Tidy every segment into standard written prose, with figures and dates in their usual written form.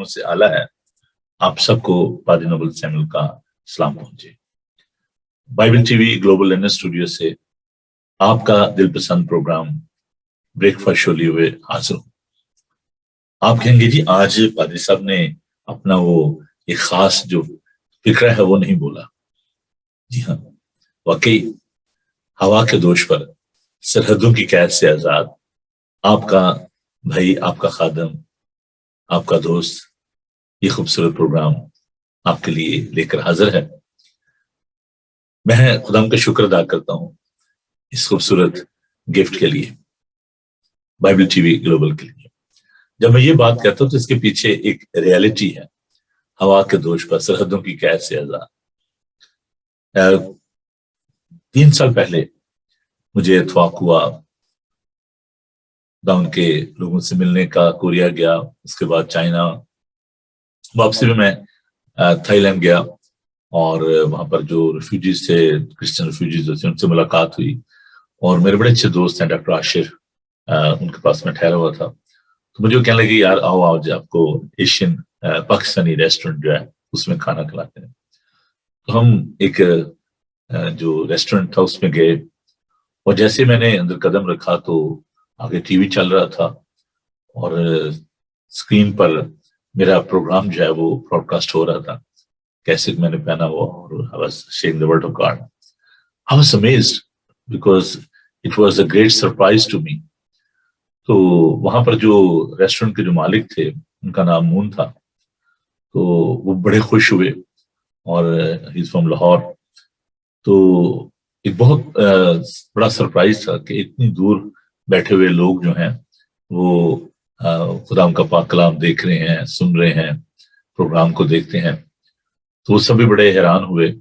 سے اعلیٰ ہے. آپ سب کو پادری نوبل سیموئل کا سلام پہنچے. Bible T V global learner studio سے آپ کا دل پسند پروگرام بریک فاسٹ شو لیے ہوئے حاضر ہوں. آپ کہیں گے جی آج پادری صاحب نے اپنا وہ ایک خاص جو فکرہ ہے وہ نہیں بولا. جی ہاں، واقعی ہوا کے دوش پر سرحدوں کی قید سے آزاد آپ کا بھائی، آپ کا خادم، آپ کا دوست یہ خوبصورت پروگرام آپ کے لیے لے کر حاضر ہے. میں خدا کا شکر ادا کرتا ہوں اس خوبصورت گفٹ کے لیے، بائبل ٹی وی گلوبل کے لیے. جب میں یہ بات کرتا ہوں تو اس کے پیچھے ایک ریالٹی ہے. ہوا کے دوش پر سرحدوں کی قید سے آزاد. 3 سال پہلے مجھے اتفاق ہوا داؤن کے لوگوں سے ملنے کا. کوریا گیا، اس کے بعد چائنا، واپسی میں تھائی لینڈ گیا اور وہاں پر جو ریفیوجیز تھے، کرسچن ریفیوجیز تھے، ان سے ملاقات ہوئی. اور میرے بڑے اچھے دوست ہیں ڈاکٹر عاشر، ان کے پاس میں ٹھہرا ہوا تھا. تو مجھے وہ کہنے لگے یار آؤ جو آپ کو ایشین پاکستانی ریسٹورینٹ جو ہے اس میں کھانا کھلاتے ہیں. تو ہم ایک جو ریسٹورینٹ تھا اس میں گئے، اور جیسے میں نے اندر قدم رکھا تو آگے ٹی وی چل رہا تھا اور اسکرین پر میرا پروگرام جو ہے وہ براڈ کاسٹ ہو رہا تھا. کیسے میں نے پہنا ہوا اور I was sharing the word of God. I was amazed because it was a great surprise to me. تو وہاں پر جو ریسٹورینٹ کے جو مالک تھے ان کا نام مون تھا، تو وہ بڑے خوش ہوئے اور he is from لاہور. تو ایک بہت بڑا سرپرائز تھا کہ اتنی دور بیٹھے ہوئے لوگ جو ہیں وہ خدا ان کا پاک کلام دیکھ رہے ہیں، سن رہے ہیں، پروگرام کو دیکھتے ہیں. تو وہ سبھی بڑے حیران ہوئے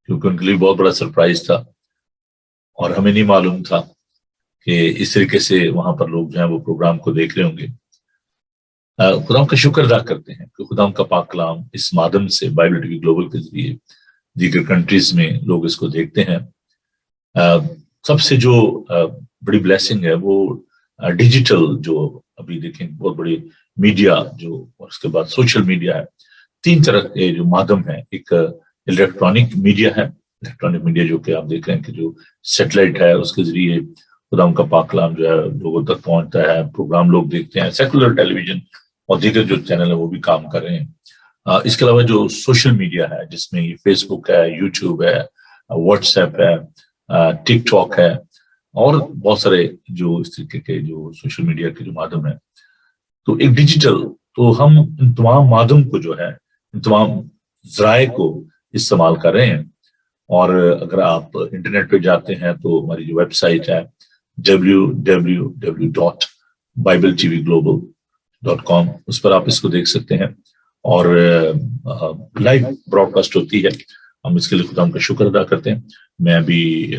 کیونکہ ان کے لیے بہت بڑا سرپرائز تھا اور ہمیں نہیں معلوم تھا کہ اس طریقے سے وہاں پر لوگ جو ہیں وہ پروگرام کو دیکھ رہے ہوں گے. خدا کا شکر ادا کرتے ہیں کہ خدا کا پاک کلام اس مادھیم سے بائبل ٹی وی گلوبل کے ذریعے دیگر کنٹریز میں لوگ اس کو دیکھتے ہیں. سب سے جو بڑی بلیسنگ ہے وہ ڈیجیٹل، جو ابھی دیکھیں بہت بڑی میڈیا جو، اور اس کے بعد سوشل میڈیا ہے. 3 طرح کے جو مادھیم ہیں. ایک الیکٹرانک میڈیا ہے، الیکٹرانک میڈیا جو کہ آپ دیکھ رہے ہیں کہ جو سیٹلائٹ ہے اس کے ذریعے خدا کا پاک کلام جو ہے لوگوں تک پہنچتا ہے، پروگرام لوگ دیکھتے ہیں. سیکولر ٹیلی ویژن اور دیگر جو چینل ہیں وہ بھی کام کر رہے ہیں. اس کے علاوہ جو سوشل میڈیا ہے جس میں یہ فیس بک ہے، یوٹیوب ہے، واٹس ایپ ہے، ٹک ٹاک ہے اور بہت سارے جو اس طریقے کے جو سوشل میڈیا کے جو مادھیم ہیں. تو ایک ڈیجیٹل، تو ہم ان تمام مادھیم کو جو ہے، ان تمام ذرائع کو استعمال کر رہے ہیں. اور اگر آپ انٹرنیٹ پہ جاتے ہیں تو ہماری جو ویب سائٹ ہے www.bibletvglobal.com، اس پر آپ اس کو دیکھ سکتے ہیں اور لائیو براڈ کاسٹ ہوتی ہے. ہم اس کے لیے خدا کا شکر ادا کرتے ہیں. میں بھی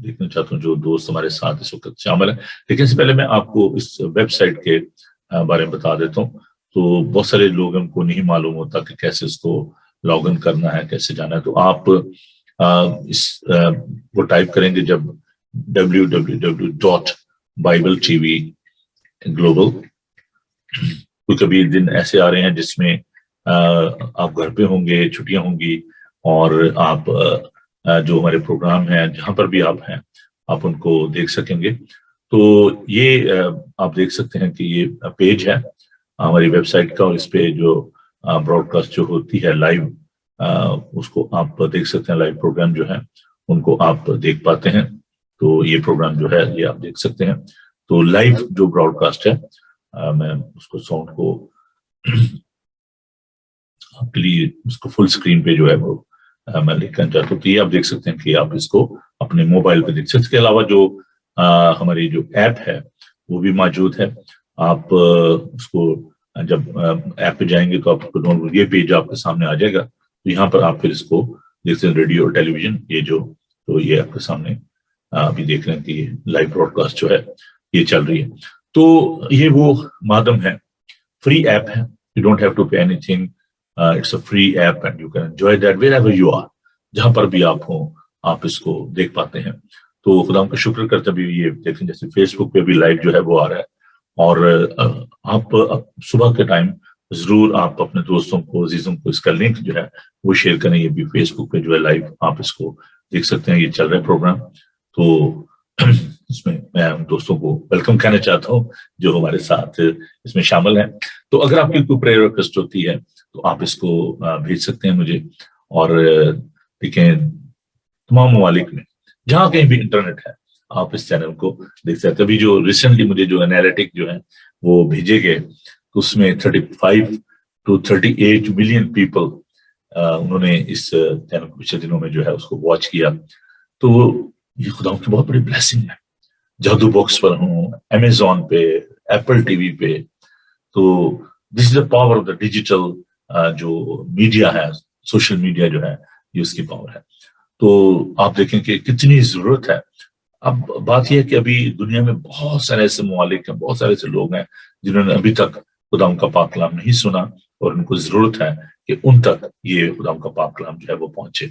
دیکھنا چاہتا ہوں جو دوست ہمارے ساتھ اس وقت شامل ہیں، لیکن اس سے پہلے میں آپ کو اس ویب سائٹ کے بارے میں بتا دیتا ہوں. تو بہت سارے لوگ ہم کو نہیں معلوم ہوتا کہ کیسے اس کو لاگ ان کرنا ہے، کیسے جانا ہے. تو آپ اس وہ ٹائپ کریں گے جب www.bibletvglobal. کبھی دن ایسے آ رہے ہیں جس میں آپ گھر پہ ہوں گے، چھٹیاں ہوں گی، اور آپ جو ہمارے پروگرام ہیں جہاں پر بھی آپ ہیں آپ ان کو دیکھ سکیں گے. تو یہ آپ دیکھ سکتے ہیں کہ یہ پیج ہے ہماری ویب سائٹ کا، اور اس پہ جو براڈ کاسٹ جو ہوتی ہے لائیو، اس کو آپ دیکھ سکتے ہیں. لائیو پروگرام جو ہے ان کو آپ دیکھ پاتے ہیں. تو یہ پروگرام جو ہے یہ آپ دیکھ سکتے ہیں. تو لائیو جو براڈ کاسٹ ہے، میں اس کو ساؤنڈ کو آپ کے لیے اس کو فل اسکرین پہ جو ہے وہ میں لکھ کرنا چاہتا ہوں. تو یہ آپ دیکھ سکتے ہیں کہ آپ اس کو اپنے موبائل پہ دیکھ سکتے ہیں. اس کے علاوہ جو ہماری جو ایپ ہے وہ بھی موجود ہے. آپ اس کو جب ایپ پہ جائیں گے تو آپ کو یہ پیج آپ کے سامنے آ جائے گا. تو یہاں پر آپ پھر اس کو دیکھتے ہیں ریڈیو اور ٹیلی ویژن، یہ جو، تو یہ آپ کے سامنے ابھی دیکھ رہے ہیں کہ لائیو براڈ کاسٹ جو ہے یہ چل رہی ہے. تو یہ وہ مادھیم ہے، فری ایپ ہے. You don't have to pay اینی تھنگ. It's a free app and you can enjoy that wherever you are. جہاں پر بھی آپ ہوں آپ اس کو دیکھ پاتے ہیں. تو خدا کا شکر کرتے بھی یہ دیکھیں جیسے فیس بک پہ بھی لائیو جو ہے وہ آ رہا ہے. اور آپ صبح کے ٹائم ضرور آپ اپنے دوستوں کو عزیزوں کو اس کا لنک جو ہے وہ شیئر کریں. یہ بھی فیس بک پہ جو ہے لائیو آپ اس کو دیکھ سکتے ہیں, یہ چل رہا ہے پروگرام. تو اس میں میں دوستوں کو ویلکم کہنا چاہتا ہوں جو ہمارے ساتھ اس میں شامل ہیں. تو اگر آپ کی کوئی پریئر ریکویسٹ ہوتی ہے تو آپ اس کو بھیج سکتے ہیں مجھے. اور دیکھیں تمام ممالک میں جہاں کہیں بھی انٹرنیٹ ہے آپ اس چینل کو دیکھ سکتے ہیں. ابھی جو ریسنٹلی مجھے جو انالیٹک جو ہے وہ بھیجے گئے تو اس میں 35 to 38 ملین پیپل انہوں نے اس چینل کو پچھلے دنوں میں جو ہے اس کو واچ کیا. تو یہ خدا کی بہت بڑی بلیسنگ ہے. جادو باکس پر ہوں, امیزون پہ, ایپل ٹی وی پہ. تو this is the power of the digital جو میڈیا ہے, سوشل میڈیا جو ہے یہ اس کی پاور ہے. تو آپ دیکھیں کہ کتنی ضرورت ہے. اب بات یہ ہے کہ ابھی دنیا میں بہت سارے ایسے ممالک ہیں, بہت سارے ایسے لوگ ہیں جنہوں نے ابھی تک خدا کا پاک کلام نہیں سنا, اور ان کو ضرورت ہے کہ ان تک یہ خدا کا پاک کلام جو ہے وہ پہنچے.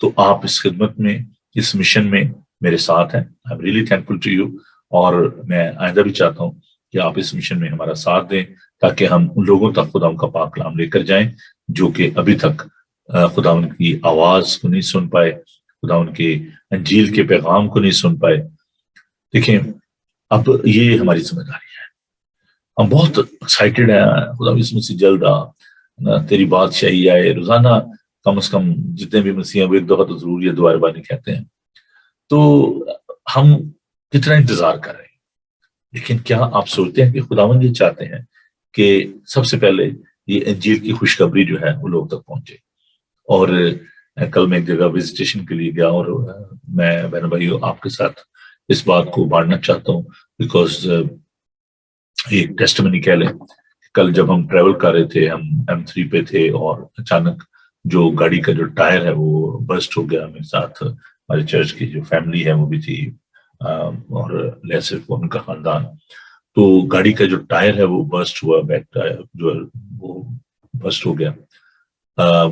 تو آپ اس خدمت میں, اس مشن میں میرے ساتھ ہیں. I am really thankful to you. اور میں آئندہ بھی چاہتا ہوں کہ آپ اس مشن میں ہمارا ساتھ دیں تاکہ ہم ان لوگوں تک خدا کا پاک کلام لے کر جائیں جو کہ ابھی تک خدا ان کی آواز کو نہیں سن پائے, خدا ان کے انجیل کے پیغام کو نہیں سن پائے. دیکھیں اب یہ ہماری ذمہ داری ہے. ہم بہت ایکسائٹیڈ ہیں, خدا اس میں سے جلد آ, تیری بادشاہی آئے. روزانہ کم از کم جتنے بھی مسیح ہیں وہ ایک دفعہ تو ضرور یہ دعا ربانی کہتے ہیں. تو ہم کتنا انتظار کر رہے ہیں, لیکن کیا آپ سوچتے ہیں کہ خداوند یہ چاہتے ہیں کہ سب سے پہلے یہ انجیل کی خوشخبری جو ہے وہ لوگ تک پہنچے. اور کل میں ایک جگہ وزیٹیشن کے لیے گیا, اور میں بہن بھائیو آپ کے ساتھ اس بات کو بانٹنا چاہتا ہوں, بیکاز ایک ٹیسٹمنی کہہ لیں. کل جب ہم ٹریول کر رہے تھے, ہم M3 پہ تھے, اور اچانک جو گاڑی کا جو ٹائر ہے وہ برسٹ ہو گیا. میرے ساتھ ہمارے چرچ کی جو فیملی ہے وہ بھی تھی, اور لیسر ان کا خاندان. تو گاڑی کا جو ٹائر ہے وہ برسٹ ہوا, بیک ٹائر جو وہ برسٹ ہو گیا.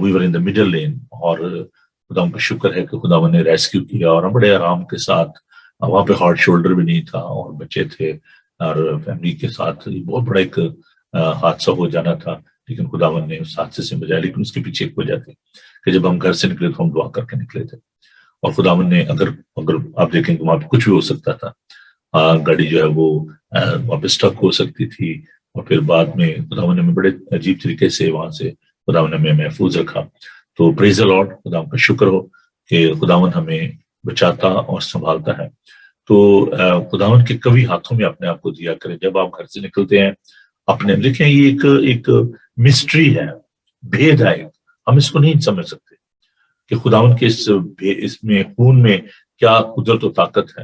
وی ور ان دا مڈل لین, اور خدا کا شکر ہے کہ خدا نے ریسکیو کیا, اور ہم بڑے آرام کے ساتھ, وہاں پہ ہارڈ شولڈر بھی نہیں تھا, اور بچے تھے اور فیملی کے ساتھ. بہت بڑا ایک حادثہ ہو جانا تھا, لیکن خداوند نے اس حادثے سے بچایا. لیکن اس کے پیچھے ایک وجہ تھی کہ جب ہم گھر سے نکلے تو ہم دعا کر کے نکلے تھے, اور خداوند نے اگر آپ دیکھیں کہ وہاں پہ کچھ بھی ہو سکتا تھا. گاڑی جو ہے وہ وہاں پہ اسٹک ہو سکتی تھی, اور پھر بعد میں خداوند نے بڑے عجیب طریقے سے وہاں سے خداوند نے ہمیں محفوظ رکھا. تو پریز دی لارڈ, خداوند کا شکر ہو کہ خداوند ہمیں بچاتا اور سنبھالتا ہے. تو خداوند کے کبھی ہاتھوں میں اپنے آپ کو دیا کریں. جب آپ گھر سے نکلتے ہیں اپنے, دیکھیں یہ ایک مسٹری ہے, بھید ہے, ہم اس کو نہیں سمجھ سکتے کہ خداوند کے اس میں خون میں کیا قدرت و طاقت ہے.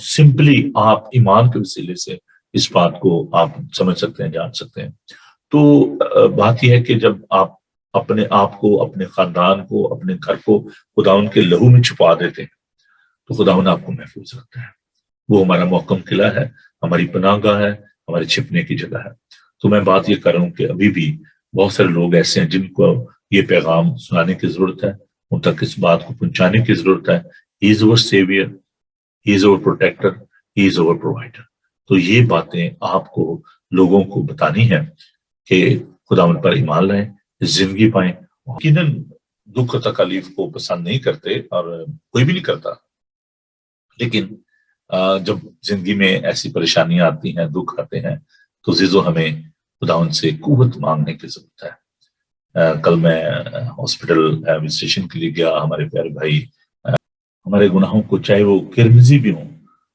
سمپلی آپ ایمان کے وسیلے سے اس بات کو آپ سمجھ سکتے ہیں, جان سکتے ہیں. تو بات یہ ہے کہ جب آپ اپنے آپ کو, اپنے خاندان کو, اپنے گھر کو خداوند کے لہو میں چھپا دیتے ہیں تو خداوند آپ کو محفوظ رکھتا ہے. وہ ہمارا محکم قلعہ ہے, ہماری پناہ گاہ ہے, ہمارے چھپنے کی جگہ ہے. تو میں بات یہ کر رہا ہوں کہ ابھی بھی بہت سارے لوگ ایسے ہیں جن کو یہ پیغام سنانے کی ضرورت ہے, ان تک اس بات کو پہنچانے کی ضرورت ہے. ہی از اوور سیویئر, ہی از اوور پروٹیکٹر, ہی از اوور پرووائڈر. تو یہ باتیں آپ کو لوگوں کو بتانی ہے کہ خدا ان پر ایمان لائیں, زندگی پائیں. یقیناً دکھ و تکالیف کو پسند نہیں کرتے, اور کوئی بھی نہیں کرتا, لیکن جب زندگی میں ایسی پریشانیاں آتی ہیں, دکھ آتے ہیں, تو عزیزو ہمیں خدا ان سے قوت مانگنے کی ضرورت ہے. کل میں ہاسپٹل وزیٹیشن کے لیے گیا. ہمارے پیارے بھائی ہمارے گناہوں کو چاہے وہ کرمزی بھی ہوں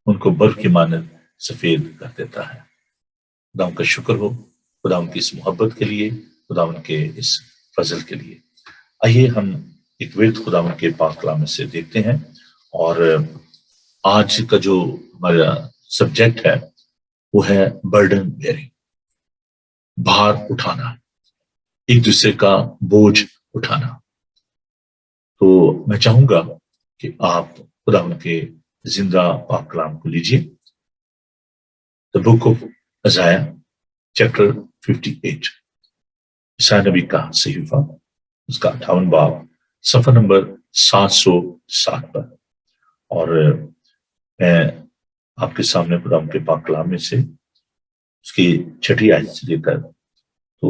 ان کو برف کی مانند سفید کر دیتا ہے. خدا ان کا شکر ہو, خدا ان کی اس محبت کے لیے, خدا ان کے اس فضل کے لیے. آئیے ہم ایک ورد خدا ان کے پاک کلام سے دیکھتے ہیں. اور آج کا جو ہمارا سبجیکٹ ہے وہ ہے برڈن بیئرنگ, بھار اٹھانا, ایک دوسرے کا بوجھ اٹھانا. تو میں چاہوں گا کہ آپ خدا ان کے زندہ پاک کلام کو لیجیے. The book of Isaiah, chapter 58. عیسیٰ نبی کا صحیفہ, اس کا 58 باب, صفحہ نمبر 707 پر. اور میں آپ کے سامنے خدا ان کے پاک کلام میں سے اس کی 6 آیت سے لے کر تو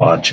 5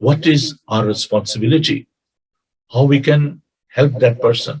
what is our responsibility, how we can help that person।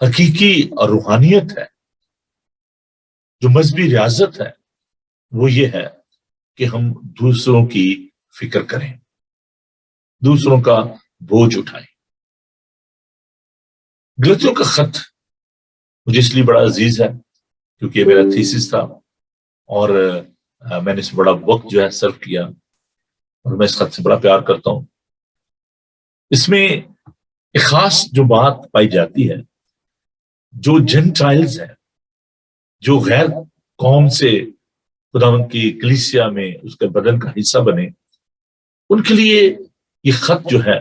حقیقی روحانیت ہے، جو مذہبی ریاضت ہے، وہ یہ ہے کہ ہم دوسروں کی فکر کریں، دوسروں کا بوجھ اٹھائیں۔ غلطیوں کا خط مجھے اس لیے بڑا عزیز ہے کیونکہ یہ میرا تھیسس تھا، اور میں نے اس بڑا وقت جو ہے صرف کیا، اور میں اس خط سے بڑا پیار کرتا ہوں۔ اس میں ایک خاص جو بات پائی جاتی ہے، جو جنٹائلز ہیں، جو غیر قوم سے خداوند کی کلیسیا میں اس کے بدن کا حصہ بنے، ان کے لیے یہ خط جو ہے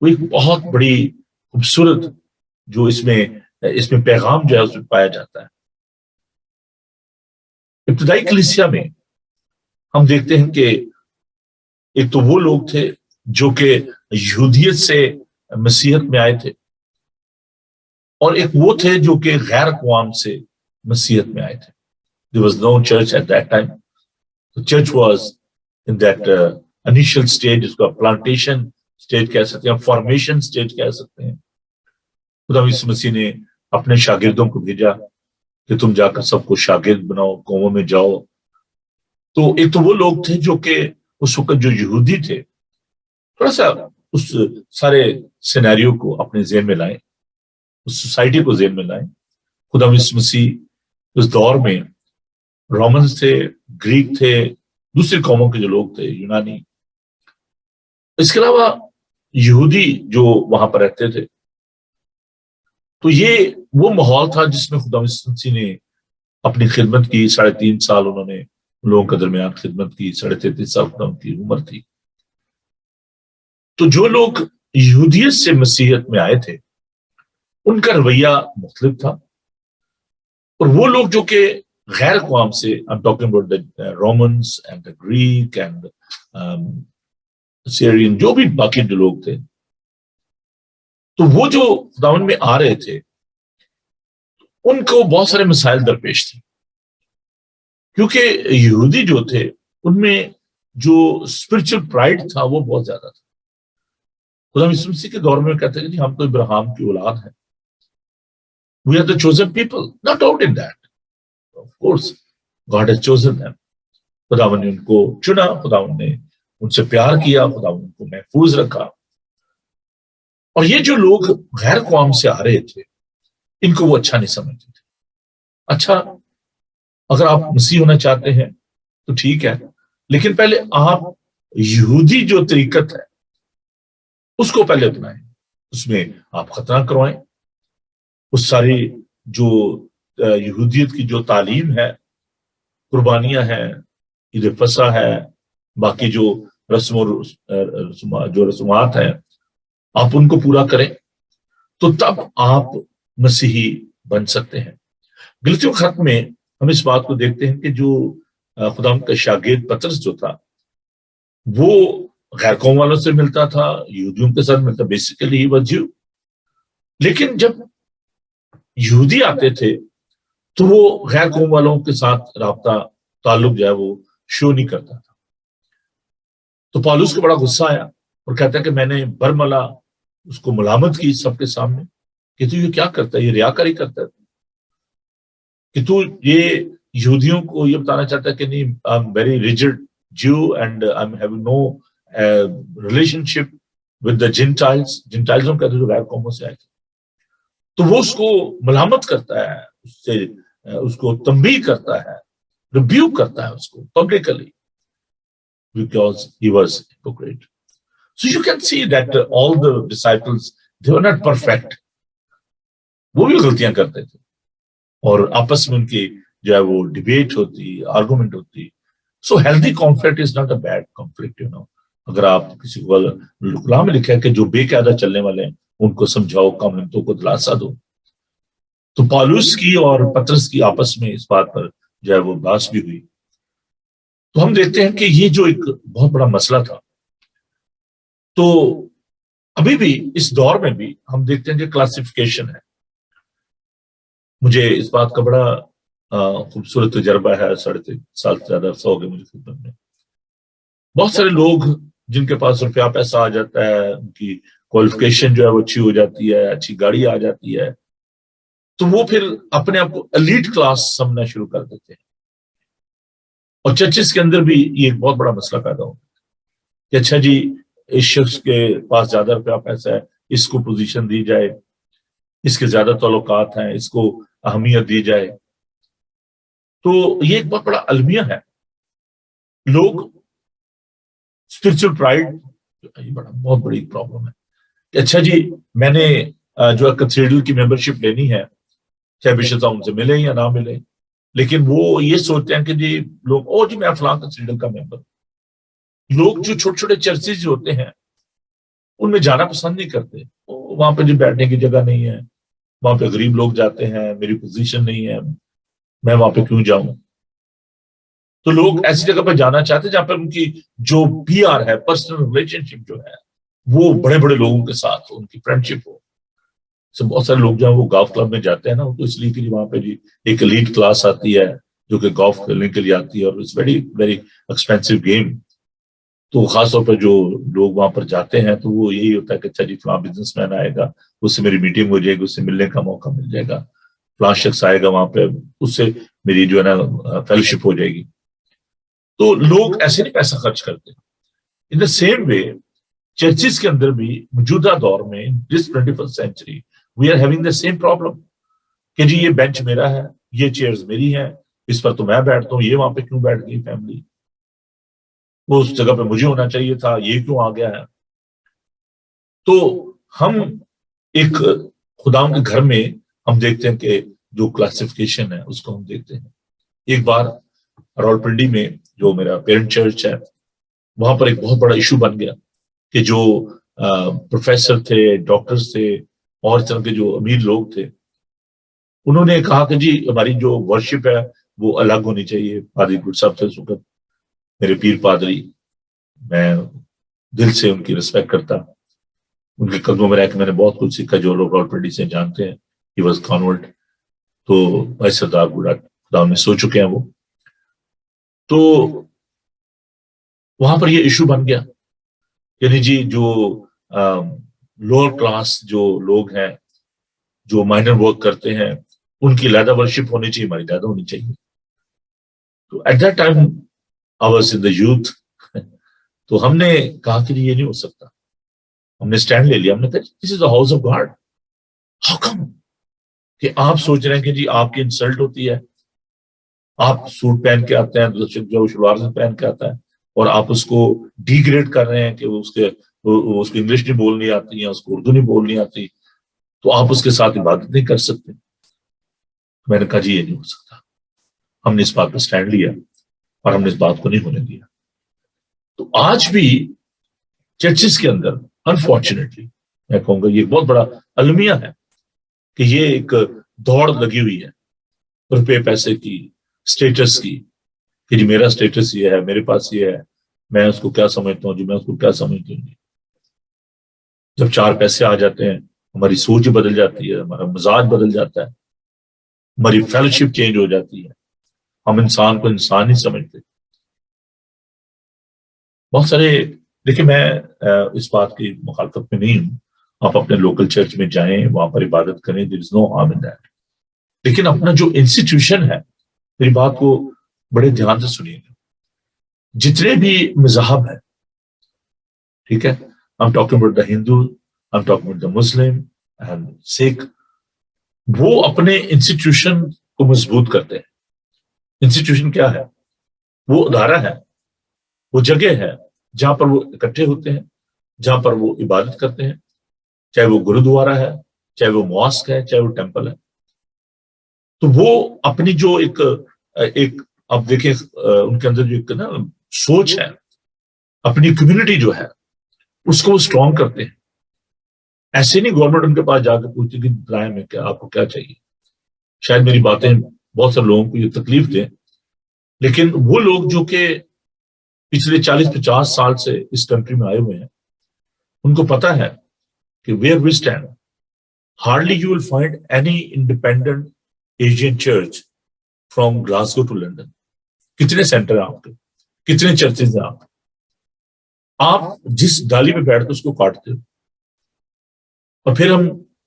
وہ ایک بہت بڑی خوبصورت جو اس میں پیغام جو ہے اس میں پایا جاتا ہے۔ ابتدائی کلیسیا میں ہم دیکھتے ہیں کہ ایک تو وہ لوگ تھے جو کہ یہودیت سے مسیحیت میں آئے تھے، اور ایک وہ تھے جو کہ غیر اقوام سے مسیحیت میں آئے تھے۔ There was no church at that time. The church was in that initial stage، اس کا plantation stage کہہ سکتے ہیں، formation stage کہہ سکتے ہیں۔ خدا یسوع مسیح نے اپنے شاگردوں کو بھیجا کہ تم جا کر سب کو شاگرد بناؤ، قوموں میں جاؤ۔ تو ایک تو وہ لوگ تھے جو کہ اس وقت جو یہودی تھے، تھوڑا سا اس سارے سینیریو کو اپنے ذہن میں لائیں، اس سوسائٹی کو ذہن میں لائیں۔ خدا یسوع مسیح اس دور میں رومنز تھے، گریک تھے، دوسری قوموں کے جو لوگ تھے، یونانی، اس کے علاوہ یہودی جو وہاں پر رہتے تھے۔ تو یہ وہ ماحول تھا جس میں خدا یسوع مسیح نے اپنی خدمت کی۔ 3.5 سال انہوں نے لوگوں کے درمیان خدمت کی، 33.5 سال خدا ان کی عمر تھی۔ تو جو لوگ یہودیت سے مسیحیت میں آئے تھے ان کا رویہ مختلف تھا، اور وہ لوگ جو کہ غیر اقوام سے، I'm talking about the Romans and the Greek and Syrian، جو بھی باقی جو لوگ تھے، تو وہ جو خداوند میں آ رہے تھے ان کو بہت سارے مسائل درپیش تھے، کیونکہ یہودی جو تھے ان میں جو اسپرچل پرائڈ تھا وہ بہت زیادہ تھا۔ خدا یسوع مسیح کے دور میں کہتے ہیں کہ ہم تو ابراہیم کی اولاد ہیں، we are the chosen people. Not doubt in that. Of course, God has chosen them. خداوند نے ان کو چنا، خداوند نے ان سے پیار کیا، خداوند ان کو محفوظ رکھا۔ اور یہ جو لوگ غیر قوم سے آ رہے تھے ان کو وہ اچھا نہیں سمجھتے تھے۔ اچھا، اگر آپ مسیح ہونا چاہتے ہیں تو ٹھیک ہے، لیکن پہلے آپ یہودی جو طریقت ہے اس کو پہلے اپنائیں، اس میں آپ خطرہ کروائیں۔ اس ساری جو یہودیت کی جو تعلیم ہے، قربانیاں ہیں، عید فصح ہے، باقی جو رسومات ہیں، آپ ان کو پورا کریں تو تب آپ مسیحی بن سکتے ہیں۔ غلطیوں کے خط میں ہم اس بات کو دیکھتے ہیں کہ جو خدا کا شاگرد پطرس جو تھا وہ غیر قوم والوں سے ملتا تھا، یہودیوں کے ساتھ ملتا، بیسیکلی ہی واز جیو، لیکن جب یہودی آتے تھے تو وہ غیر قوم والوں کے ساتھ رابطہ تعلق جو ہے وہ شو نہیں کرتا تھا۔ تو پالوس کو بڑا غصہ آیا اور کہتا ہے کہ میں نے برملا اس کو ملامت کی سب کے سامنے کہ تو یہ کیا کرتا ہے، یہ ریاکاری کرتا ہے کہ تو یہ یہودیوں کو یہ بتانا چاہتا ہے کہ نہیں، I am very rigid Jew and I am having no relationship with the gentiles. جینٹائلزوں کہتے جو غیر قوموں سے آئے تھے، تو وہ اس کو ملامت کرتا ہے، اس سے اس کو تنبیہ کرتا ہے، ریبیوک کرتا ہے اس کو publicly, because he was hypocrite. So you can see that all the disciples, they were not perfect. وہ بھی غلطیاں کرتے تھے اور آپس میں ان کی جو ہے وہ ڈیبیٹ ہوتی، آرگومنٹ ہوتی۔ So healthy conflict is not a bad conflict, you know. اگر آپ کسی کو کلام میں لکھا ہے کہ جو بے قاعدہ چلنے والے ہیں ان کو سمجھاؤ، کم ہمتوں کو دلاسا دو۔ تو پالوس کی اور پطرس کی آپس میں اس بات پر جو ہے وہ بحث بھی ہوئی۔ تو ہم دیکھتے ہیں کہ یہ جو ایک بہت بڑا مسئلہ تھا، تو ابھی بھی اس دور میں بھی ہم دیکھتے ہیں کہ کلاسیفیکیشن ہے۔ مجھے اس بات کا بڑا خوبصورت تجربہ ہے، 3.5 سال سے زیادہ عرصہ ہو گیا مجھے خدمت میں۔ بہت سارے لوگ جن کے پاس روپیہ پیسہ آ جاتا ہے، ان کی کوالیفیکیشن جو ہے وہ اچھی ہو جاتی ہے، اچھی گاڑی آ جاتی ہے، تو وہ پھر اپنے آپ کو ایلیٹ کلاس سمجھنا شروع کر دیتے ہیں. اور چرچز کے اندر بھی یہ ایک بہت بڑا مسئلہ پیدا ہوتا ہے کہ اچھا جی اس شخص کے پاس زیادہ روپیہ پیسہ ہے، اس کو پوزیشن دی جائے، اس کے زیادہ تعلقات ہیں، اس کو اہمیت دی جائے. تو یہ ایک بہت بڑا المیہ ہے. لوگ اسپرچل پرائڈ یہ بہت بڑی پرابلم ہے کہ اچھا جی میں نے جو کیتھیڈرل کی ممبرشپ لینی ہے، چاہے بشپ صاحب ان سے ملے یا نہ ملے، لیکن وہ یہ سوچتے ہیں کہ جی لوگ او جی میں فلاں کیتھیڈرل کا ممبر. لوگ جو چھوٹے چھوٹے چرچز جو ہوتے ہیں ان میں جانا پسند نہیں کرتے. وہاں پہ جو بیٹھنے کی جگہ نہیں ہے، وہاں پہ غریب لوگ جاتے ہیں، میری پوزیشن نہیں ہے، میں وہاں پہ کیوں جاؤں. تو لوگ ایسی جگہ پہ جانا چاہتے ہیں جہاں پہ ان کی جو پی آر ہے، پرسنل ریلیشن شپ جو ہے وہ بڑے بڑے لوگوں کے ساتھ ان کی فرینڈ شپ ہو. بہت سارے لوگ جو ہیں وہ گولف کلب میں جاتے ہیں نا، تو اس لیے کہ وہاں پہ جی ایک ایلیٹ کلاس آتی ہے جو کہ گولف کھیلنے کے لیے آتی ہے، اور it's very very expensive game. تو خاص طور پر جو لوگ وہاں پر جاتے ہیں تو وہ یہی ہوتا ہے کہ اچھا جی فلاں بزنس مین آئے گا، اس سے میری میٹنگ ہو جائے گی، اس سے ملنے کا موقع مل جائے گا، فلاں شخص آئے گا وہاں پہ، اس سے میری جو ہے نا فیلوشپ ہو جائے گی. تو لوگ ایسے نہیں پیسہ خرچ کرتے. ان دا سیم وے چرچز کے اندر بھی موجودہ دور میں this 21st century we are having the same problem کہ جی یہ بینچ میرا ہے، یہ چیئرز میری ہیں، اس پر تو میں بیٹھتا ہوں، یہ وہاں پہ کیوں بیٹھ گئی فیملی، وہ اس جگہ پہ مجھے ہونا چاہیے تھا، یہ کیوں آ گیا ہے. تو ہم ایک خدا کے گھر میں ہم دیکھتے ہیں کہ جو کلاسیفیکیشن ہے اس کو ہم دیکھتے ہیں. ایک بار راولپنڈی میں جو میرا پیرنٹ چرچ ہے وہاں پر ایک بہت بڑا ایشو بن گیا کہ جو پروفیسر تھے، ڈاکٹرز تھے اور اس طرح کے جو امیر لوگ تھے، انہوں نے کہا کہ جی ہماری جو ورشپ ہے وہ الگ ہونی چاہیے. پادری گڈ صاحب سے سکت میرے پیر پادری، میں دل سے ان کی رسپیکٹ کرتا، ان کے قدموں میں رہ کے میں نے بہت کچھ سیکھا. جو لوگ راولپنڈی سے جانتے ہیں ہی واز کنورٹ. تو بھائی سردار گڈا خدا میں سو چکے ہیں وہ. تو وہاں پر یہ ایشو بن گیا یعنی جی جو لوور کلاس جو لوگ ہیں جو مائنر ورک کرتے ہیں ان کی علیحدہ ورشپ ہونی چاہیے، ہماری علیحدہ ہونی چاہیے. تو at that time I was in the youth. تو ہم نے کہا کہ یہ نہیں ہو سکتا. ہم نے اسٹینڈ لے لیا. ہم نے کہا this is the house of God. How come کہ آپ سوچ رہے ہیں کہ جی آپ کی انسلٹ ہوتی ہے، آپ سوٹ پہن کے آتے ہیں جو شلوار سے پہن کے آتا ہے اور آپ اس کو ڈی گریڈ کر رہے ہیں کہ اس کو انگلش نہیں بولنی آتی ہے، اس کو اردو نہیں بولنی آتی، تو آپ اس کے ساتھ عبادت نہیں کر سکتے. میں نے کہا جی یہ نہیں ہو سکتا. ہم نے اس بات پہ اسٹینڈ لیا اور ہم نے اس بات کو نہیں ہونے دیا. تو آج بھی چرچز کے اندر انفارچونیٹلی میں کہوں گا یہ بہت بڑا المیہ ہے کہ یہ ایک دوڑ لگی ہوئی ہے روپے پیسے کی، اسٹیٹس کی، کہ جی میرا اسٹیٹس یہ ہے، میرے پاس یہ ہے، میں اس کو کیا سمجھتا ہوں جی، میں اس کو کیا سمجھتا ہوں جی. جب چار پیسے آ جاتے ہیں ہماری سوچ بدل جاتی ہے، ہمارا مزاج بدل جاتا ہے، ہماری فیلوشپ چینج ہو جاتی ہے، ہم انسان کو انسان ہی سمجھتے. بہت سارے دیکھیں میں اس بات کی مخالفت میں نہیں ہوں، آپ اپنے لوکل چرچ میں جائیں، وہاں پر عبادت کریں، there is no harm in that. لیکن اپنا جو انسٹیٹیوشن ہے، میری بات کو بڑے دھیان سے سنیے گا، جتنے بھی مذہب ہیں، ٹھیک ہے، I'm talking about the Hindu, I'm talking about the Muslim and Sikh، وہ اپنے انسٹیٹیوشن کو مضبوط کرتے ہیں. انسٹیٹیوشن کیا ہے؟ وہ ادارہ ہے، وہ جگہ ہے جہاں پر وہ اکٹھے ہوتے ہیں، جہاں پر وہ عبادت کرتے ہیں، چاہے وہ گرودوارا ہے، چاہے وہ مواسک ہے، چاہے وہ ٹیمپل ہے. تو وہ اپنی جو ایک آپ دیکھیں ان کے اندر جو ایک نا سوچ ہے، اپنی کمیونٹی جو ہے اس کو وہ اسٹرانگ کرتے ہیں. ایسے نہیں گورنمنٹ ان کے پاس جا کے پوچھتی کہ بلائیں میں کیا آپ کو کیا چاہیے. شاید میری باتیں بہت سے لوگوں کو یہ تکلیف دیں، لیکن وہ لوگ جو کہ پچھلے 40-50 سال سے اس کنٹری میں آئے ہوئے ہیں ان کو پتا ہے کہ where we stand hardly you will find any independent Asian church from Glasgow to London. کتنے سینٹر ہیں آپ کے، کتنے چرچز ہیں آپ جس ڈالی پہ بیٹھتے اس کو کاٹتے ہو. اور پھر ہم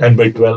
10x12,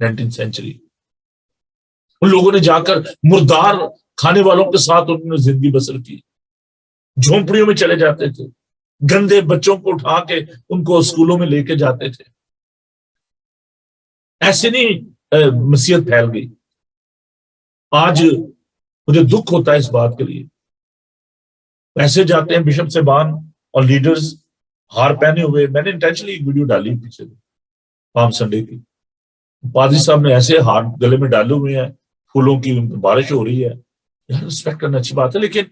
19th century. ان لوگوں نے جا کر مردار کھانے والوں کے ساتھ انہوں نے زندگی بسر کی، جھونپڑیوں میں چلے جاتے تھے، گندے بچوں کو اٹھا کے ان کو اسکولوں میں لے کے جاتے تھے۔ ایسے نہیں مسیحت پھیل گئی۔ آج مجھے دکھ ہوتا ہے اس بات کے لیے، ایسے جاتے ہیں بشپ صاحبان اور لیڈرز ہار پہنے ہوئے، میں نے انٹینشنلی ایک ویڈیو ڈالی پیچھے پام سنڈے کی، پادری صاحب نے ایسے ہار گلے میں ڈالے ہوئے ہیں، پھولوں کی بارش ہو رہی ہے، یار رسپیکٹ کرنا اچھی بات ہے، لیکن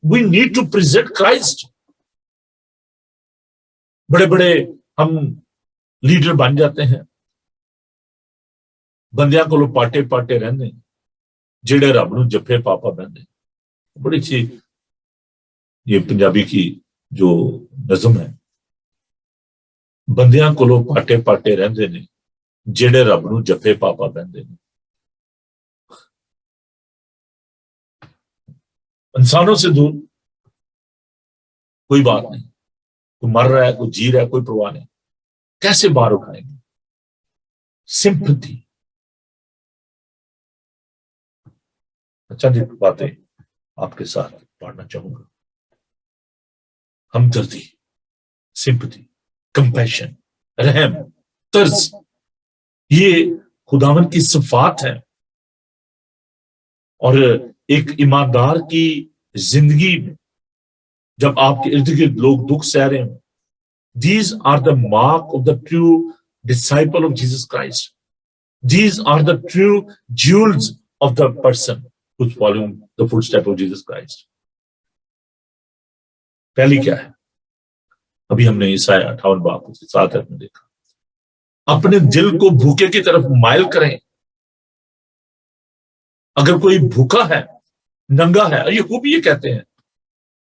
we need to present Christ. بڑے بڑے ہم لیڈر بن جاتے ہیں، بندیاں کو لوگ پاٹے پاٹے رہنے جڑے رب نو جفے پاپا بہنے۔ بڑی اچھی یہ پنجابی کی جو نظم ہے، بندیاں کو لوگ پاٹے پاٹے رہندے نے جڑے رب نو جفے پاپا بہندے نے۔ انسانوں سے دور کوئی بات نہیں، کوئی مر رہا ہے، کوئی جی رہا ہے، کوئی پرواہ نہیں، کیسے باہر اٹھائیں گے؟ سمپتھی۔ اچھا جی باتیں آپ کے ساتھ پڑھنا چاہوں گا۔ ہمدردی، سمپتھی، کمپیشن، رحم، ترس، یہ خداوند کی صفات ہے، اور ایک ایماندار کی زندگی میں جب آپ کے ارد گرد لوگ دکھ سہ رہے ہوں، these are the mark of the true disciple of Jesus Christ, these are the true jewels of the person who's following the footsteps of Jesus Christ۔ پہلی کیا ہے؟ ابھی ہم نے عیسائی 58 باب کے ساتھ میں دیکھا، اپنے دل کو بھوکے کی طرف مائل کریں۔ اگر کوئی بھوکا ہے، ننگا ہے، یہ خوب یہ کہتے ہیں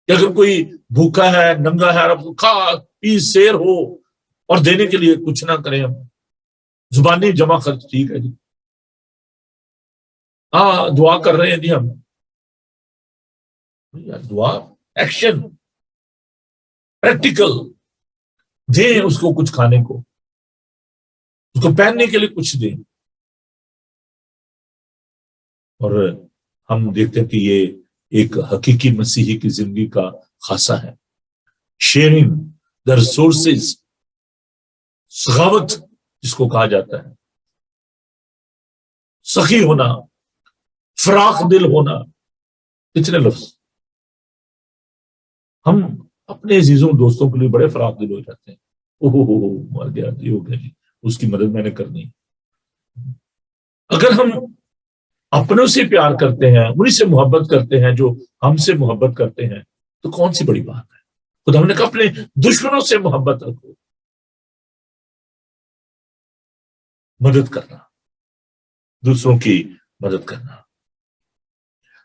کہ اگر کوئی بھوکا ہے، ننگا ہے، اور کھا پی سیر ہو اور دینے کے لیے کچھ نہ کریں، ہم زبانی جمع خرچ ٹھیک ہے جی، ہاں دعا کر رہے ہیں جی ہم، دعا ایکشن پریکٹیکل، دیں اس کو کچھ کھانے کو، اس کو پہننے کے لیے کچھ دیں۔ اور ہم دیکھتے ہیں کہ یہ ایک حقیقی مسیحی کی زندگی کا خاصہ ہے، شیئرنگ دا ریسورسز، سخاوت جس کو کہا جاتا ہے، سخی ہونا، فراخ دل ہونا، کتنے لفظ۔ ہم اپنے عزیزوں دوستوں کے لیے بڑے فراخ دل ہو جاتے ہیں، اوہ مر گیا جی، ہو گیا جی، اس کی مدد میں نے کرنی۔ اگر ہم اپنوں سے پیار کرتے ہیں، انہیں سے محبت کرتے ہیں جو ہم سے محبت کرتے ہیں، تو کون سی بڑی بات ہے؟ خدا ہم نے کہا اپنے دشمنوں سے محبت رکھو۔ مدد کرنا، دوسروں کی مدد کرنا۔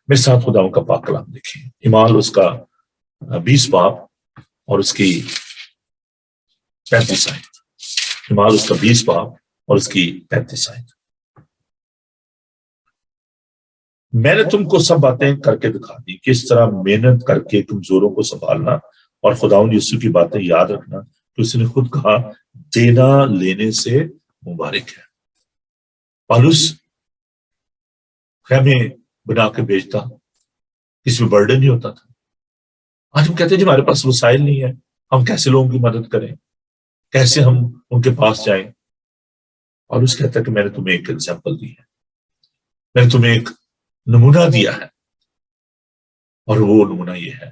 میرے ساتھ خداؤں کا پاک کلام دیکھیں، اعمال اس کا 20 باب اور اس کی 35 آیت۔ اعمال اس کا 20 باب اور اس کی 35 آیت۔ میں نے تم کو سب باتیں کر کے دکھا دی، کس طرح محنت کر کے کمزوروں کو سنبھالنا اور خداوند یسوع کی باتیں یاد رکھنا، تو اس نے خود کہا دینا لینے سے مبارک ہے۔ پالوس خیمے بنا کے بیچتا، کسی میں برڈن نہیں ہوتا تھا۔ آج ہم کہتے ہیں جی ہمارے پاس وسائل نہیں ہے، ہم کیسے لوگوں کی مدد کریں، کیسے ہم ان کے پاس جائیں؟ پالوس کہتا ہے کہ میں نے تمہیں ایک ایگزامپل دی ہے، میں نے تمہیں ایک نمونہ دیا ہے، اور وہ نمونہ یہ ہے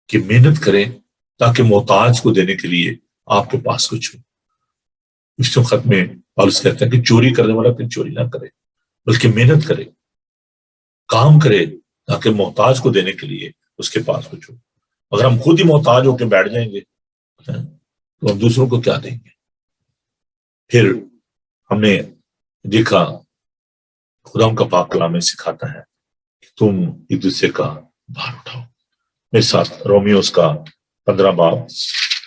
کہ محنت کریں تاکہ محتاج کو دینے کے لیے آپ کے پاس کچھ ہو۔ اس خط میں پالوس کہتا ہے کہ چوری کرنے والا پھر چوری نہ کرے، بلکہ محنت کرے، کام کرے تاکہ محتاج کو دینے کے لیے اس کے پاس کچھ ہو۔ اگر ہم خود ہی محتاج ہو کے بیٹھ جائیں گے تو ہم دوسروں کو کیا دیں گے؟ پھر ہم نے دیکھا خدا کا پاک کلام میں سکھاتا ہے کہ تم ایک دوسرے کا بھار اٹھاؤ۔ میرے ساتھ رومیوز کا 15 باب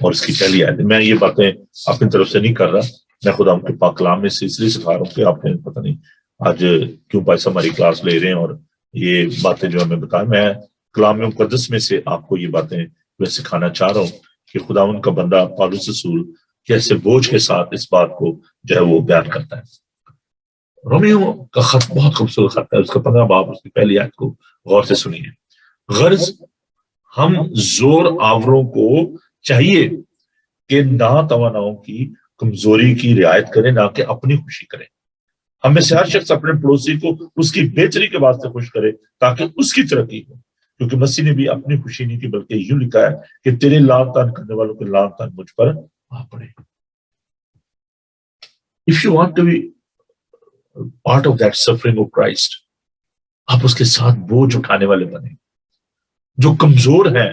اور اس کی پہلی آیت۔ میں یہ باتیں اپنی طرف سے نہیں کر رہا، میں خدا کے پاک کلام میں سے اس لیے سکھا رہا ہوں کہ آپ نے پتہ نہیں آج کیوں بھائی ہماری کلاس لے رہے ہیں اور یہ باتیں جو ہمیں بتائیں، میں کلام مقدس میں سے آپ کو یہ باتیں میں سکھانا چاہ رہا ہوں کہ خداوند کا بندہ پالوس رسول کیسے بوجھ کے ساتھ اس بات کو جو ہے وہ بیان کرتا ہے۔ رومیو کا خط بہت خوبصورت خط ہے، اس کا 15 باب، اس کی پہلی آیت کو غور سے سنیے. غرض ہم زور آوروں کو چاہیے کہ ناتواناؤں کی کمزوری کی رعایت کریں، نہ کہ اپنی خوشی کریں. ہم میں سے ہر شخص اپنے پڑوسی کو اس کی بہتری کے واسطے خوش کرے تاکہ اس کی ترقی ہو، کیونکہ مسیح نے بھی اپنی خوشی نہیں کی بلکہ یوں لکھا ہے کہ تیرے لعن طعن کرنے والوں کے لعن طعن مجھ پر آ پڑے. If you want to be part of that suffering of Christ, آپ اس کے ساتھ بوجھ اٹھانے والے بنے. جو کمزور ہیں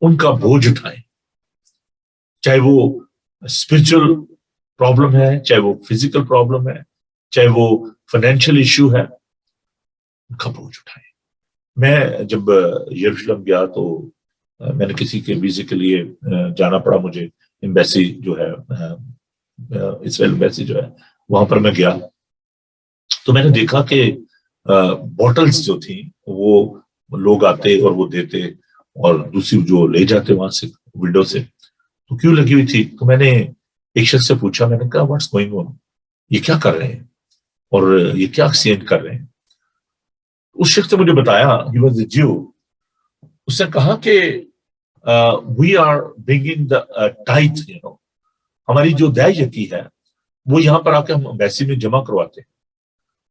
ان کا بوجھ اٹھائیں، چاہے وہ اسپرچل پرابلم ہے، چاہے وہ فزیکل پرابلم ہے، چاہے وہ فائنینشیل ایشو ہے، ان کا بوجھ اٹھائیں. میں جب یروشلم گیا تو میں نے کسی کے ویزے کے لیے جانا پڑا مجھے، ایمبیسی جو ہے اسرائیل ایمبیسی جو ہے وہاں پر میں گیا تو میں نے دیکھا کہ بوٹلز جو تھیں وہ لوگ آتے اور وہ دیتے اور دوسری جو لے جاتے وہاں سے ونڈو سے، تو کیوں لگی ہوئی تھی. تو میں نے ایک شخص سے پوچھا، میں نے کہا واٹس گوئنگ آن، یہ کیا کر رہے ہیں اور یہ کیا ایکسچینج کر رہے ہیں. اس شخص نے مجھے بتایا، he was a Jew، اس نے کہا کہ we are bringing the tithe، ہماری جو دہ یقی ہے وہ یہاں پر آ کے ہم ایمبیسی میں جمع کرواتے ہیں،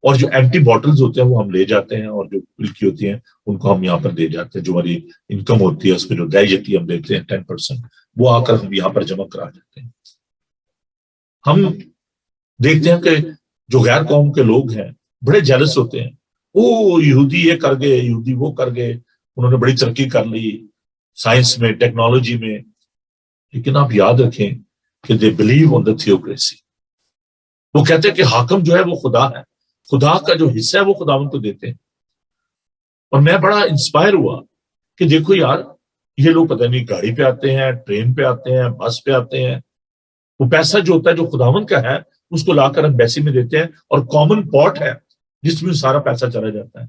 اور جو ایمٹی بوٹلز ہوتے ہیں وہ ہم لے جاتے ہیں، اور جو پل کی ہوتی ہیں ان کو ہم یہاں پر دے جاتے ہیں. جو ہماری انکم ہوتی ہے اس پہ جو دہ یقی ہم دیتے ہیں 10%، وہ آ کر ہم یہاں پر جمع کرا جاتے ہیں. ہم دیکھتے ہیں کہ جو غیر قوم کے لوگ ہیں بڑے جیلس ہوتے ہیں، وہ یہودی یہ کر گئے، یہودی وہ کر گئے، انہوں نے بڑی ترقی کر لی سائنس میں، ٹیکنالوجی میں. لیکن آپ یاد رکھیں کہ they believe on the theocracy. وہ کہتے ہیں کہ حاکم جو ہے وہ خدا ہے، خدا کا جو حصہ ہے وہ خداوند کو دیتے ہیں. اور میں بڑا انسپائر ہوا کہ دیکھو یار، یہ لوگ پتہ نہیں گاڑی پہ آتے ہیں، ٹرین پہ آتے ہیں، بس پہ آتے ہیں، وہ پیسہ جو ہوتا ہے جو خداوند کا ہے اس کو لا کر ایمبیسی میں دیتے ہیں، اور کامن پاٹ ہے جس میں سارا پیسہ چلا جاتا ہے،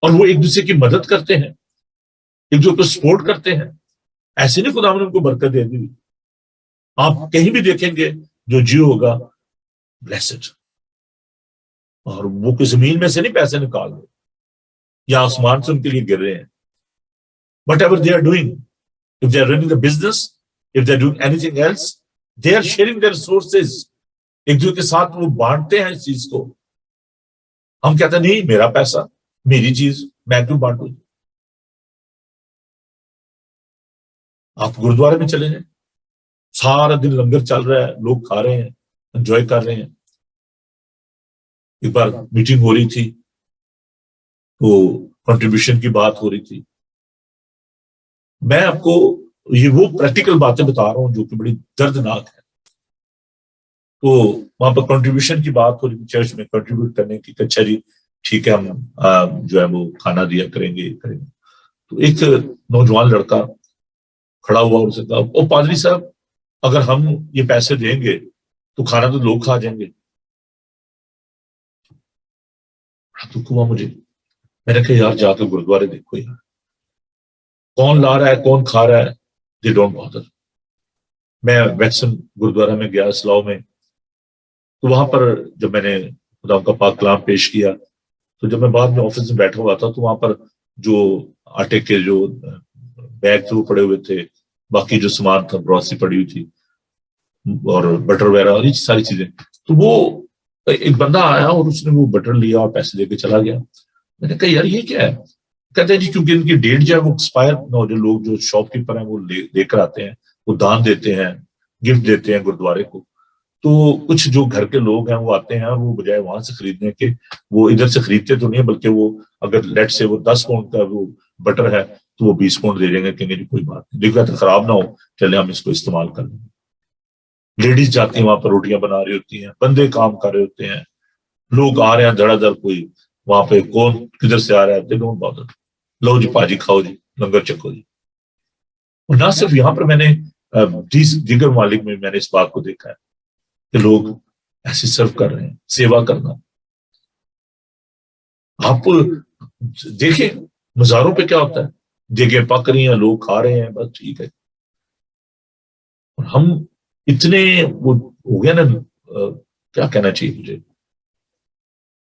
اور وہ ایک دوسرے کی مدد کرتے ہیں، ایک دوسرے کو سپورٹ کرتے ہیں. ایسے نہیں خداوند ان کو برکت دے دی. آپ کہیں بھی دیکھیں گے جو جیو ہوگا بلیسڈ، اور وہ کوئی زمین میں سے نہیں پیسے نکال رہے یا آسمان سے ان کے لیے گر رہے ہیں. Whatever they are doing, if they are running the business, if they are doing anything else, they are sharing their resources. ایک دوسرے کے ساتھ وہ بانٹتے ہیں اس چیز کو. ہم کہتے ہیں نہیں میرا پیسہ، میری چیز، میں کیوں بانٹوں. آپ گرودوارے میں چلے جائیں، سارا دن لنگر چل رہا ہے، لوگ کھا رہے ہیں، انجوائے کر رہے ہیں. ایک بار میٹنگ ہو رہی تھی تو کنٹریبیوشن کی بات ہو رہی تھی. میں آپ کو یہ وہ پریکٹیکل باتیں بتا رہا ہوں جو کہ بڑی دردناک ہے. تو وہاں پر کنٹریبیوشن کی بات ہو رہی تھی چرچ میں، کنٹریبیوٹ کرنے کی. اچھا جی ٹھیک ہے، ہم جو ہے وہ کھانا دیا کریں گے. تو ایک نوجوان لڑکا کھڑا ہوا، اسے کہا او پادری صاحب، اگر ہم یہ پیسے دیں گے تو کھانا تو لوگ کھا جائیں گے. دکھ ہوا مجھے. میں نے کہا یار جا کے گرودوارے دیکھو یار، کون لا رہا ہے کون کھا رہا ہے، دے ڈونٹ بادر. میں ویکسن گرودوارہ میں گیا اسلاؤ میں، تو وہاں پر جب میں نے خدا کا پاک کلام پیش کیا تو جب میں بعد میں آفس میں بیٹھا ہوا تھا تو وہاں پر جو آٹے کے جو بیگ تھے وہ پڑے ہوئے تھے، باقی جو سامان تھا گروسری پڑی ہوئی تھی اور بٹر وغیرہ اور یہ ساری چیزیں. تو وہ ایک بندہ آیا اور اس نے وہ بٹر لیا اور پیسے لے کے چلا گیا. میں نے کہا یار یہ کیا ہے؟ کہتے ہیں جی کیونکہ ان کی ڈیٹ جو ہے وہ ایکسپائر نہ ہو. جو لوگ جو شاپ کیپر ہیں وہ لے کر آتے ہیں، وہ دان دیتے ہیں، گفٹ دیتے ہیں گرودوارے کو. تو کچھ جو گھر کے لوگ ہیں وہ آتے ہیں، وہ بجائے وہاں سے خریدنے کے وہ ادھر سے خریدتے تو نہیں، بلکہ وہ اگر لیٹ سے وہ 10 پاؤنڈ کا وہ بٹر ہے تو وہ 20 پاؤنڈ دے دیں گے، کہیں گے جی کوئی بات نہیں، دیکھا تو خراب نہ ہو، چلے ہم اس کو استعمال کر لیں گے. لیڈیز جاتی ہیں وہاں پر روٹیاں بنا رہی ہوتی ہیں، بندے کام کر رہے ہوتے ہیں، لوگ آ رہے ہیں دھڑا دھڑ، کوئی وہاں پہ کون کدھر سے آ رہا ہے، دے ڈونٹ بادر. لو جی پاجی کھاؤ جی، لنگر چکو جی. اور نہ صرف یہاں پر میں نے دیگر ممالک میں نے اس بات کو دیکھا ہے کہ لوگ ایسے سرو کر رہے ہیں. سیوا کرنا، آپ دیکھیں مزاروں پہ کیا ہوتا ہے، دیگیں پک رہی ہیں، لوگ کھا رہے ہیں، بس ٹھیک ہے. اور ہم اتنے وہ ہو گیا نا، کیا کہنا چاہیے مجھے،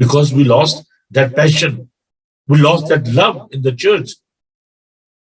Because we lost that passion, we lost that love in the church.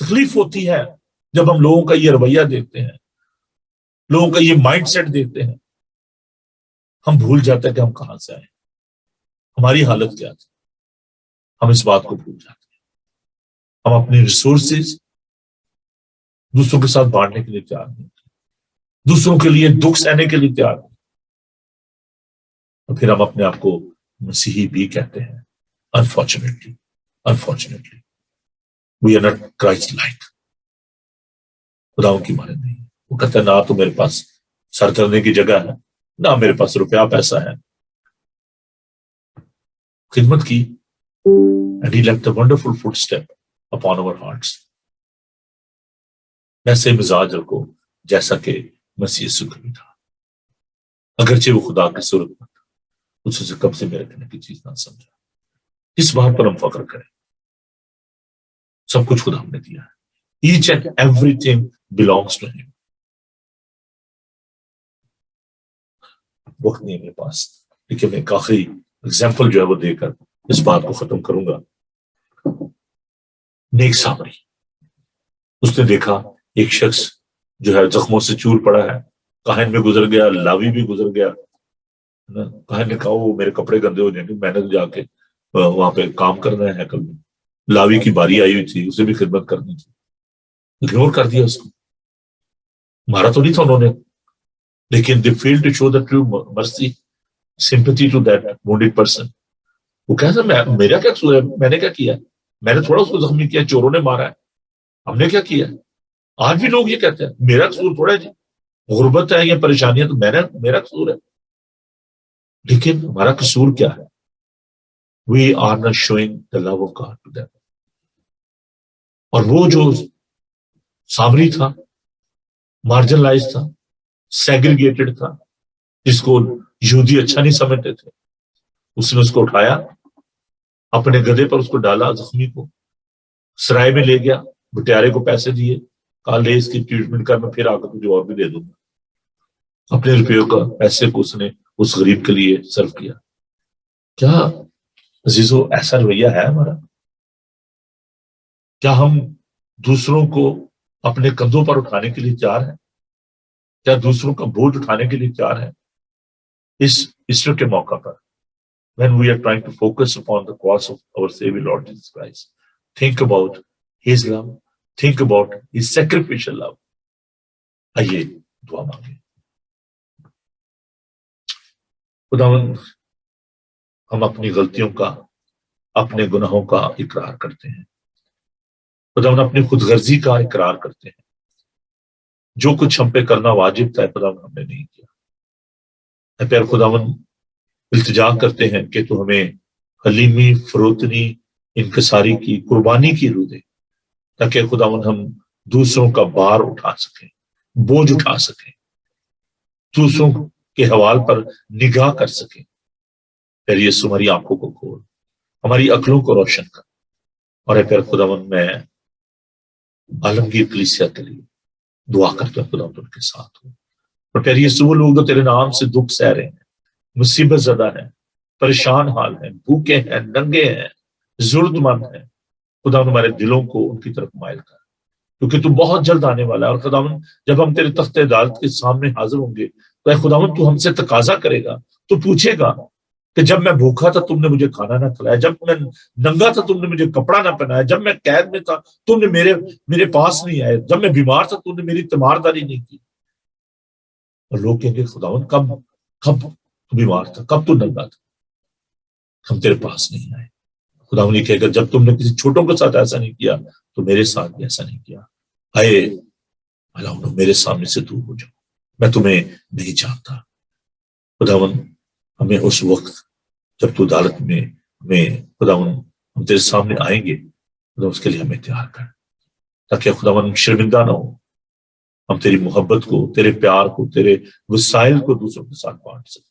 تکلیف ہوتی ہے جب ہم لوگوں کا یہ رویہ دیکھتے ہیں، لوگوں کا یہ مائنڈ سیٹ دیکھتے ہیں، ہم بھول جاتے ہیں کہ ہم کہاں سے آئے، ہماری حالت کیا تھی، ہم اس بات کو بھول جاتے ہیں۔ ہم اپنی ریسورسز دوسروں کے ساتھ بانٹنے کے لیے تیار نہیں ہوتے، دوسروں کے لیے دکھ سہنے کے لیے تیار نہیں، اور پھر ہم اپنے آپ کو مسیحی بھی کہتے ہیں۔ Unfortunately we are not Christ like. خدا کی مانند نہیں، وہ کہتا ہے نہ تو میرے پاس سر کرنے کی جگہ ہے، نہ میرے پاس روپیہ پیسہ ہے۔ خدمت کی and he left a wonderful footstep upon our hearts۔ ویسے مزاج رکھو جیسا کہ مسیح یسوع کا بھی تھا، اگرچہ وہ خدا کی صورت میں تھا، اس سے کب سے میرے کہنے کی چیز نہ سمجھا۔ اس بات پر ہم فخر کریں، سب کچھ خدا ہم نے دیا ہے۔ Each and everything belongs to him۔ وقت نہیں ہے میرے پاس، لیکن میں ایک آخری ایگزامپل جو ہے وہ دے کر اس بات کو ختم کروں گا۔ نیک سامری، اس نے دیکھا ایک شخص جو ہے زخموں سے چور پڑا ہے، کاہن میں گزر گیا، لاوی بھی گزر گیا۔ کاہن نے کہا وہ میرے کپڑے گندے ہو جائیں گے، میں نے جا کے وہاں پہ کام کرنا ہے ہیکل میں۔ لاوی کی باری آئی ہوئی تھی، اسے بھی خدمت کرنی تھی، اگنور کر دیا اس کو، مارا تو نہیں تھا انہوں نے، لیکن they failed to show the true mercy, sympathy to that wounded person۔ وہ کہتا ہے میرا کیا قصور ہے، میں نے کیا کیا، میں نے تھوڑا اس کو زخمی کیا، چوروں نے مارا ہے، ہم نے کیا کیا۔ آج بھی لوگ یہ کہتے ہیں میرا قصور تھوڑا ہے جی، غربت ہے یا پریشانیاں تو میرا قصور ہے، لیکن ہمارا قصور کیا ہے؟ We are not showing the love of God to them۔ اور وہ جو سامری تھا، مارجنلائز تھا، سیگریگیٹڈ تھا، جس کو یہودی اچھا نہیں سمجھتے تھے، اس نے اس کو اٹھایا، اپنے گدھے پر اس کو ڈالا، زخمی کو سرائے میں لے گیا، بٹیارے کو پیسے دیے، کہا لے اس کی ٹریٹمنٹ کر، میں پھر آ کر تجھے اور بھی دے دوں گا۔ اپنے روپیوں کا پیسے کو اس نے اس غریب کے لیے صرف کیا۔ کیا عزیزو ایسا رویہ ہے ہمارا؟ کیا ہم دوسروں کو اپنے کندھوں پر اٹھانے کے لیے تیار ہیں؟ کیا دوسروں کا بوجھ اٹھانے کے لیے تیار ہیں؟ اس ایسٹر کے موقع پر when we are trying to focus upon the cross of our Savior Lord Jesus Christ, think about His love, think about His sacrificial love۔ آئیے دعا مانگیں۔ خداوند، ہم اپنی غلطیوں کا، اپنے گناہوں کا اقرار کرتے ہیں، خداوند اپنی خود غرضی کا اقرار کرتے ہیں، جو کچھ ہم پہ کرنا واجب تھا خداوند ہم نے نہیں کیا۔ اے پیارے خداوند، التجا کرتے ہیں کہ تو ہمیں حلیمی، فروتنی، انکساری کی، قربانی کی روح دے، تاکہ خداوند ہم دوسروں کا بار اٹھا سکیں، بوجھ اٹھا سکیں، دوسروں کے حوال پر نگاہ کر سکیں۔ پھر یسوع ہماری آنکھوں کو کھول، ہماری عقلوں کو روشن کر۔ اور اے پھر خداوند میں عالمگیر کلیسیا کے لیے دعا کرتا ہوں، خداوند ان کے ساتھ ہوں۔ اور پھر یسوع وہ لوگ جو تیرے نام سے دکھ سہ رہے ہیں، مصیبت زدہ ہیں، پریشان حال ہیں، بھوکے ہیں، ننگے ہیں، ضرورت مند ہیں، خداوند ہمارے دلوں کو ان کی طرف مائل کر، کیونکہ تو بہت جلد آنے والا ہے۔ اور خداوند جب ہم تیرے تخت عدالت کے سامنے حاضر ہوں گے تو اے خداوند تو ہم سے تقاضا کرے گا، تو پوچھے گا کہ جب میں بھوکا تھا تم نے مجھے کھانا نہ کھلایا، جب میں ننگا تھا تم نے مجھے کپڑا نہ پہنایا، جب میں قید میں تھا تم نے میرے پاس نہیں آئے، جب میں بیمار تھا تم نے میری تیمارداری نہیں کی۔ اور لوگ کہیں گے خداوند کب تو بیمار تھا، کب تو ننگا تھا، ہم تیرے پاس نہیں آئے۔ خداوند یہ کہے گا جب تم نے کسی چھوٹوں کے ساتھ ایسا نہیں کیا تو میرے ساتھ بھی ایسا نہیں کیا۔ آئے اللہ میرے سامنے سے دور ہو جاؤ، میں تمہیں نہیں جانتا۔ خداوند ہمیں اس وقت جب تو عدالت میں خداوند ہم تیرے سامنے آئیں گے، خداوند اس کے لیے ہمیں تیار کر، تاکہ خداوند شرمندہ نہ ہو، ہم تیری محبت کو، تیرے پیار کو، تیرے وسائل کو دوسروں کے ساتھ بانٹ سکیں۔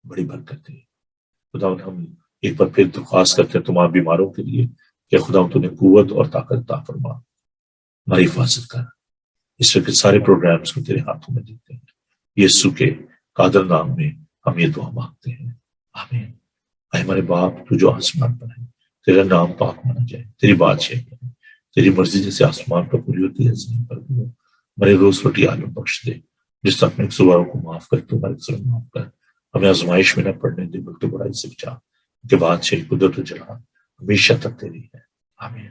بڑی برکت ہے خداوند۔ ہم ایک بار پھر درخواست کرتے ہیں تمام بیماروں کے لیے کہ خداوند تو نے قوت اور طاقت عطا فرما، ہماری حفاظت کر۔ اس وقت سارے پروگرامز کو تیرے ہاتھوں میں دیتے ہیں، یسوع کے قادر نام میں ہم یہ دعا مانگتے ہیں، آمین۔ اے ہمارے باپ تو جو آسمان پر ہے، تیرا نام پاک مانا جائے، تیری بادشاہی ہے، تیری مرضی جیسے آسمان پر پوری ہوتی ہے زمین پر بھی ہو. ہمارے روز روٹی عالم بخش دے. جس طرح اپنے قصواروں کو معاف کر تو ہمارے قصور معاف کر. ہمیں آزمائش میں نہ پڑنے دے بلکہ برائی سے بچا. کے بعد سے قدرت و جلال ہمیشہ تک تیری ہے. آمین.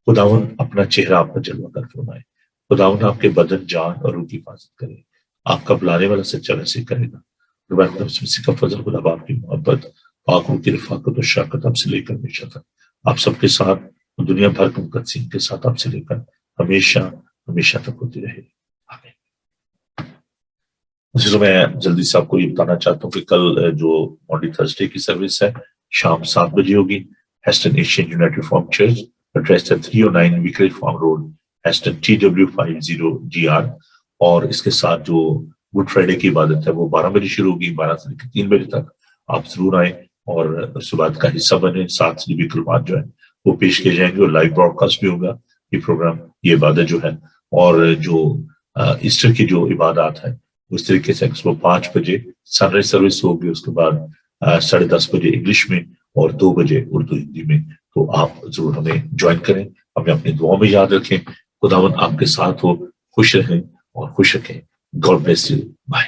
خداون اپنا چہرہ آپ پر جلوہ کر فرمائے. خداون آپ کے بدن جان اور روح کی حفاظت کرے. آپ کا بلانے والا سچا ویسے کرے گا. مسیح کا فضل خدا باپ کی محبت پاک روح کی رفاقت و شراکت آپ سے لے کر ہمیشہ تک آپ سب کے ساتھ دنیا بھر کے مقدسین کے ساتھ آپ سے لے کر ہمیشہ ہمیشہ تک ہوتی رہے. آمین. عزیزوں میں جلدی سے آپ کو یہ بتانا چاہتا ہوں کہ کل جو مانڈی تھرسڈے کی سروس ہے شام 7 بجے ہوگی. Heston Asian United Reform Church address ہے 309 ویکری فارم روڈ ہیسٹن TW50GR. اور اس کے ساتھ جو گڈ فرائیڈے کی عبادت ہے وہ 12 بجے شروع ہوگی. 12 سے لے کے 3 بجے تک آپ ضرور آئیں اور اس بات کا حصہ بنیں. 7 نبی کلمات جو ہے وہ پیش کیے جائیں گے اور لائیو براڈ کاسٹ بھی ہوگا یہ پروگرام یہ عبادت جو ہے. اور جو ایسٹر کی جو عبادات ہے اس طریقے سے 5 بجے سن رائز سروس ہوگی. اس کے بعد 10:30 بجے انگلش میں اور 2 بجے اردو ہندی میں. تو آپ ضرور ہمیں جوائن کریں. ہمیں اپنی دعاؤں میں یاد رکھیں. خداوند آپ کے ساتھ ہو. خوش رہیں اور خوش رکھیں. God bless you. بائے.